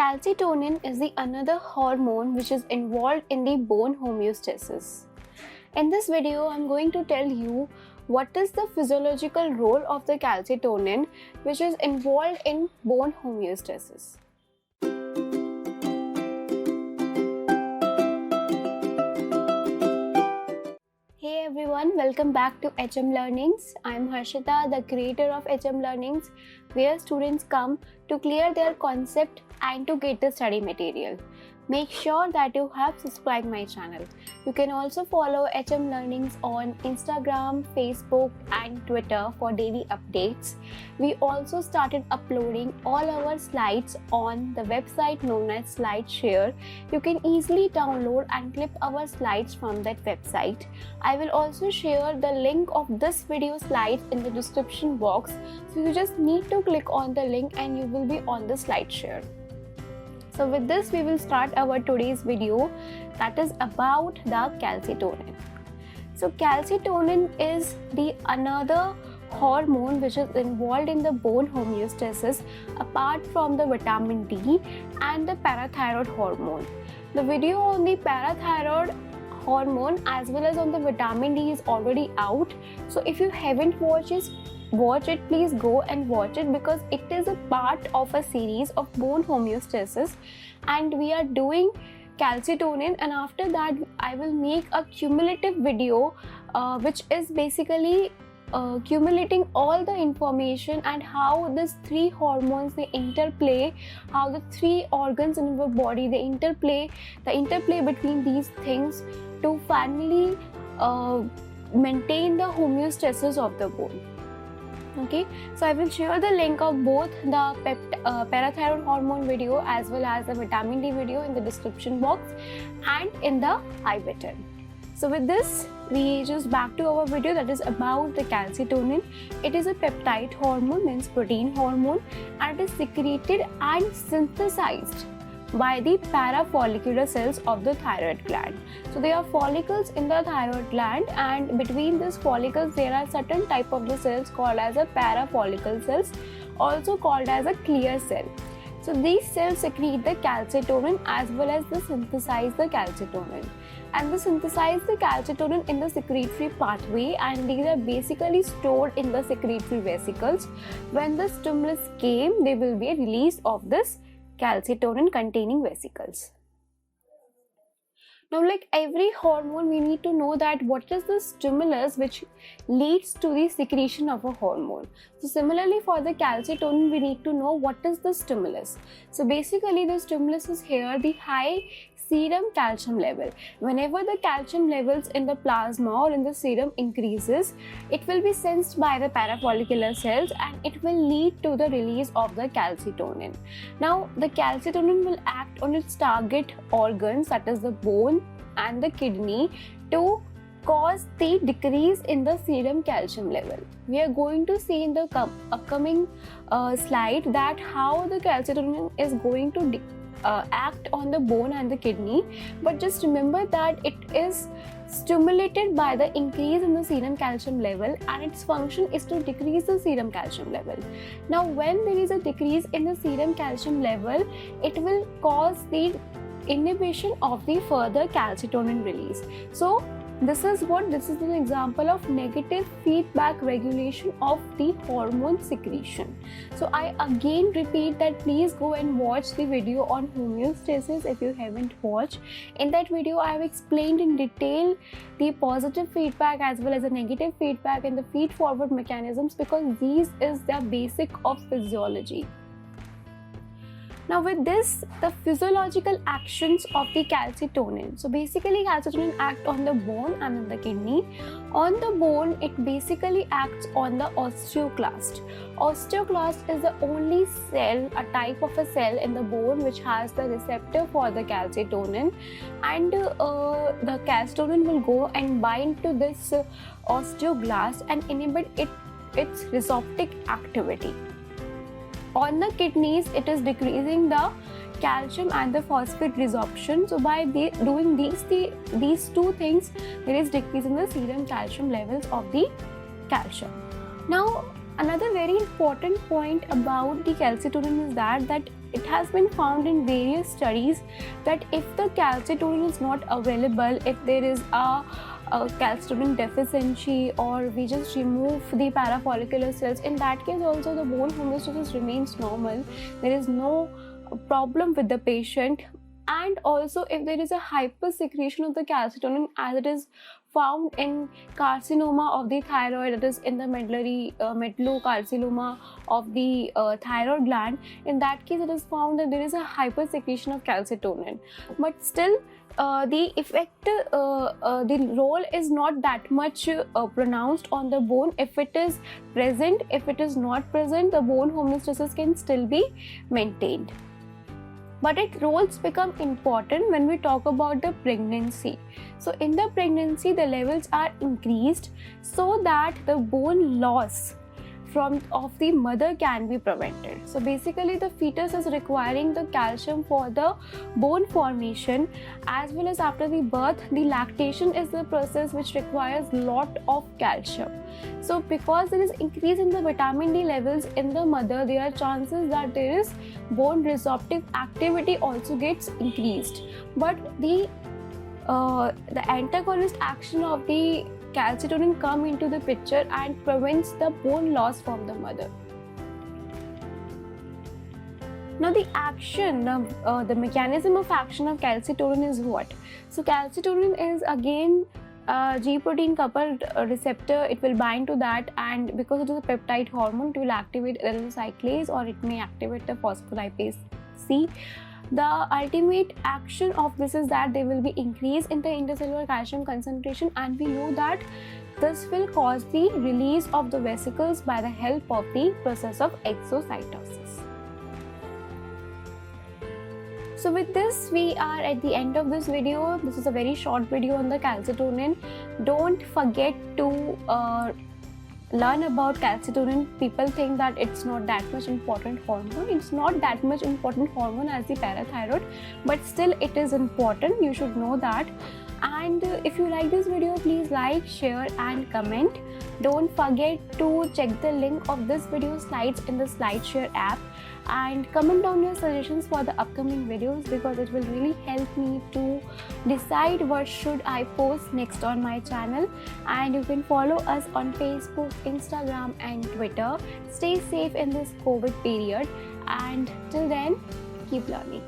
Calcitonin is the another hormone which is involved in the bone homeostasis. In this video, I'm going to tell you what is the physiological role of the calcitonin which is involved in bone homeostasis. Hey everyone, welcome back to HM Learnings. I'm Harshita, the creator of HM Learnings, where students come to clear their concept and to get the study material. Make sure that you have subscribed my channel. You can also follow HM Learnings on Instagram, Facebook and Twitter for daily updates. We also started uploading all our slides on the website known as SlideShare. You can easily download and clip our slides from that website. I will also share the link of this video slides in the description box. So you just need to click on the link and you will be on the SlideShare. So with this we will start our today's video, that is about the calcitonin. So calcitonin is the another hormone which is involved in the bone homeostasis apart from the vitamin D and the parathyroid hormone. The video on the parathyroid hormone as well as on the vitamin D is already out. So if you haven't watched it, please go and watch it because it is a part of a series of bone homeostasis and we are doing calcitonin, and after that I will make a cumulative video which is basically accumulating all the information and how these three hormones they interplay, how the three organs in our body they interplay, the interplay between these things to finally maintain the homeostasis of the bone. Okay, so I will share the link of both the parathyroid hormone video as well as the vitamin D video in the description box and in the I button. So with this, we just back to our video that is about the calcitonin. It is a peptide hormone, means protein hormone, and it is secreted and synthesized by the parafollicular cells of the thyroid gland. So there are follicles in the thyroid gland, and between these follicles there are certain type of the cells called as a parafollicle cells, also called as a clear cell. So these cells secrete the calcitonin as well as they synthesize the calcitonin, and they synthesize the calcitonin in the secretory pathway, and these are basically stored in the secretory vesicles. When the stimulus came, there will be a release of this calcitonin containing vesicles. Now, like every hormone, we need to know that what is the stimulus which leads to the secretion of a hormone. So similarly for the calcitonin, we need to know what is the stimulus. So basically the stimulus is here the high serum calcium level. Whenever the calcium levels in the plasma or in the serum increases, it will be sensed by the parafollicular cells and it will lead to the release of the calcitonin. Now the calcitonin will act on its target organs, that is the bone and the kidney, to cause the decrease in the serum calcium level. We are going to see in the upcoming slide that how the calcitonin is going to act on the bone and the kidney, but just remember that it is stimulated by the increase in the serum calcium level and its function is to decrease the serum calcium level. Now when there is a decrease in the serum calcium level, it will cause the inhibition of the further calcitonin release. So this is an example of negative feedback regulation of the hormone secretion. So I again repeat that please go and watch the video on homeostasis if you haven't watched. In that video I have explained in detail the positive feedback as well as the negative feedback and the feed forward mechanisms, because these is the basic of physiology. Now with this, the physiological actions of the calcitonin. So basically calcitonin acts on the bone and on the kidney. On the bone, it basically acts on the osteoclast. Osteoclast is the only cell, a type of a cell in the bone which has the receptor for the calcitonin, and the calcitonin will go and bind to this osteoblast and inhibit its resorptic activity. On the kidneys, it is decreasing the calcium and the phosphate resorption. So by doing these two things, there is decrease in the serum calcium levels of the calcium. Now Another very important point about the calcitonin is that it has been found in various studies that if the calcitonin is not available, if there is a calcitonin deficiency, or we just remove the parafollicular cells, in that case also the bone homeostasis remains normal. There is no problem with the patient. And also if there is a hypersecretion of the calcitonin, as it is found in carcinoma of the thyroid, that is in the medullary medullocarcinoma of the thyroid gland, in that case it is found that there is a hypersecretion of calcitonin. But still the effect, the role is not that much pronounced on the bone. If it is present, if it is not present, the bone homeostasis can still be maintained. But its roles become important when we talk about the pregnancy. So in the pregnancy, the levels are increased so that the bone loss of the mother can be prevented. So basically the fetus is requiring the calcium for the bone formation, as well as after the birth, the lactation is the process which requires lot of calcium. So because there is increase in the vitamin D levels in the mother, there are chances that there is bone resorptive activity also gets increased. But the antagonist action of the calcitonin come into the picture and prevents the bone loss from the mother. Now the action, the mechanism of action of calcitonin is what? So calcitonin is again G protein coupled receptor. It will bind to that, and because it is a peptide hormone, it will activate cyclase, or it may activate the phospholipase C. The ultimate action of this is that there will be increase in the intercellular calcium concentration, and we know that this will cause the release of the vesicles by the help of the process of exocytosis. So with this, we are at the end of this video. This is a very short video on the calcitonin. Don't forget to learn about calcitonin. People think that it's not that much important hormone. It's not that much important hormone as the parathyroid, but still it is important. You should know that. And if you like this video, please like, share and comment. Don't forget to check the link of this video slides in the SlideShare app, and comment down your suggestions for the upcoming videos, because it will really help me to decide what should I post next on my channel. And you can follow us on Facebook, Instagram and Twitter. Stay safe in this COVID period, and till then, keep learning.